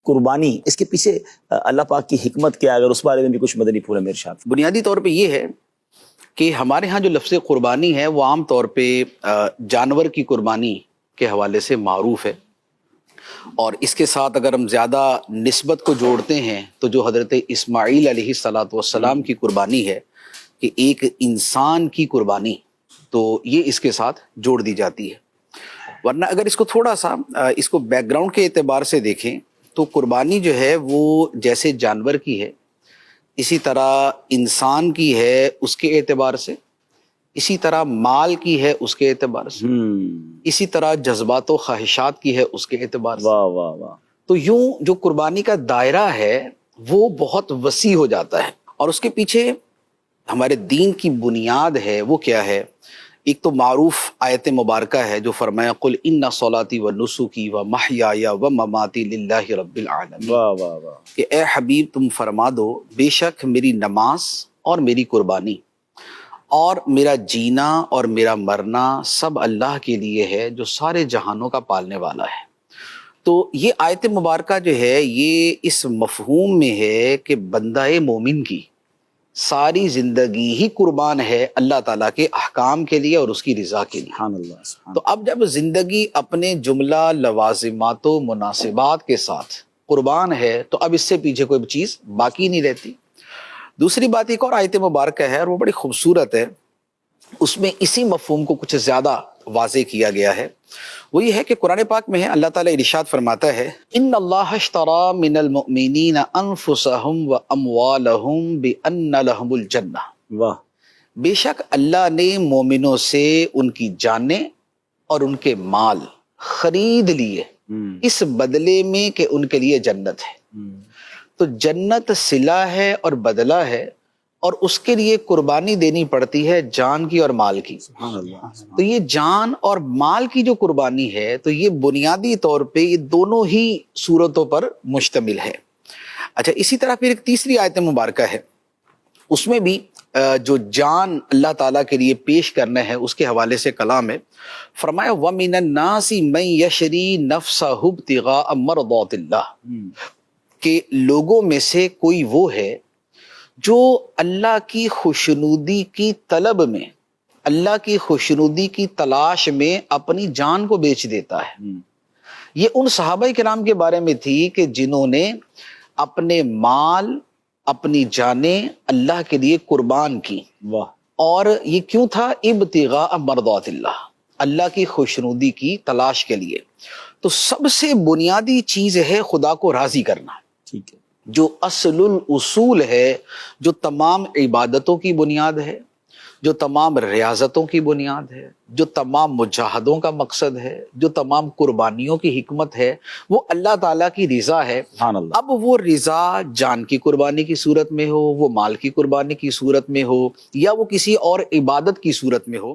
قربانی، اس کے پیچھے اللہ پاک کی حکمت کیا ہے؟ اگر اس بارے میں بھی کچھ مدنی پھول میں ارشاد۔ بنیادی طور پہ یہ ہے کہ ہمارے ہاں جو لفظ قربانی ہے وہ عام طور پہ جانور کی قربانی کے حوالے سے معروف ہے، اور اس کے ساتھ اگر ہم زیادہ نسبت کو جوڑتے ہیں تو جو حضرت اسماعیل علیہ السلام کی قربانی ہے کہ ایک انسان کی قربانی، تو یہ اس کے ساتھ جوڑ دی جاتی ہے۔ ورنہ اگر اس کو تھوڑا سا اس کو بیک گراؤنڈ کے اعتبار سے دیکھیں تو قربانی جو ہے وہ جیسے جانور کی ہے، اسی طرح انسان کی ہے اس کے اعتبار سے، اسی طرح مال کی ہے اس کے اعتبار سے، اسی طرح جذبات و خواہشات کی ہے اس کے اعتبار سے۔ واہ واہ واہ۔ تو یوں جو قربانی کا دائرہ ہے وہ بہت وسیع ہو جاتا ہے، اور اس کے پیچھے ہمارے دین کی بنیاد ہے وہ کیا ہے؟ ایک تو معروف آیت مبارکہ ہے جو فرمایا قل ان صلاتی و نسکی و محیای و مماتی للہ رب العالمین، واہ واہ واہ۔ کہ اے حبیب تم فرما دو بے شک میری نماز اور میری قربانی اور میرا جینا اور میرا مرنا سب اللہ کے لیے ہے جو سارے جہانوں کا پالنے والا ہے۔ تو یہ آیت مبارکہ جو ہے یہ اس مفہوم میں ہے کہ بندہ مومن کی ساری زندگی ہی قربان ہے اللہ تعالیٰ کے احکام کے لیے اور اس کی رضا کے لیے۔ سبحان اللہ، سبحان تو اب جب زندگی اپنے جملہ لوازمات و مناسبات کے ساتھ قربان ہے تو اب اس سے پیچھے کوئی چیز باقی نہیں رہتی۔ دوسری بات ایک اور آیت مبارکہ ہے اور وہ بڑی خوبصورت ہے، اس میں اسی مفہوم کو کچھ زیادہ واضح کیا گیا ہے۔ وہ یہ ہے کہ قرآن پاک میں ہے اللہ تعالیٰ ارشاد فرماتا ہے ان اللہ اشتری من المؤمنین انفسهم واموالهم بان لهم الجنہ، واہ۔ بے شک اللہ نے مومنوں سے ان کی جانیں اور ان کے مال خرید لیے اس بدلے میں کہ ان کے لیے جنت ہے۔ تو جنت صلہ ہے اور بدلہ ہے، اور اس کے لیے قربانی دینی پڑتی ہے جان کی اور مال کی۔ سبحان اللہ۔ تو یہ جان اور مال کی جو قربانی ہے تو یہ بنیادی طور پہ یہ دونوں ہی صورتوں پر مشتمل ہے۔ اچھا، اسی طرح پھر ایک تیسری آیت مبارکہ ہے، اس میں بھی جو جان اللہ تعالیٰ کے لیے پیش کرنا ہے اس کے حوالے سے کلام ہے۔ فرمایا وَمِنَ النَّاسِ مَن يَشْرِي نَفْسَهُ ابْتِغَاءَ مَرْضَاتِ اللَّهِ، کہ لوگوں میں سے کوئی وہ ہے جو اللہ کی خوشنودی کی طلب میں، اللہ کی خوشنودی کی تلاش میں اپنی جان کو بیچ دیتا ہے۔ یہ ان صحابہ کرام کے بارے میں تھی کہ جنہوں نے اپنے مال، اپنی جانیں اللہ کے لیے قربان کی، واہ۔ اور یہ کیوں تھا؟ ابتغاء مرضات اللہ، اللہ کی خوشنودی کی تلاش کے لیے۔ تو سب سے بنیادی چیز ہے خدا کو راضی کرنا، ٹھیک ہے، جو اصل الاصول ہے، جو تمام عبادتوں کی بنیاد ہے، جو تمام ریاضتوں کی بنیاد ہے، جو تمام مجاہدوں کا مقصد ہے، جو تمام قربانیوں کی حکمت ہے، وہ اللہ تعالیٰ کی رضا ہے۔ سبحان اللہ۔ اب وہ رضا جان کی قربانی کی صورت میں ہو، وہ مال کی قربانی کی صورت میں ہو، یا وہ کسی اور عبادت کی صورت میں ہو،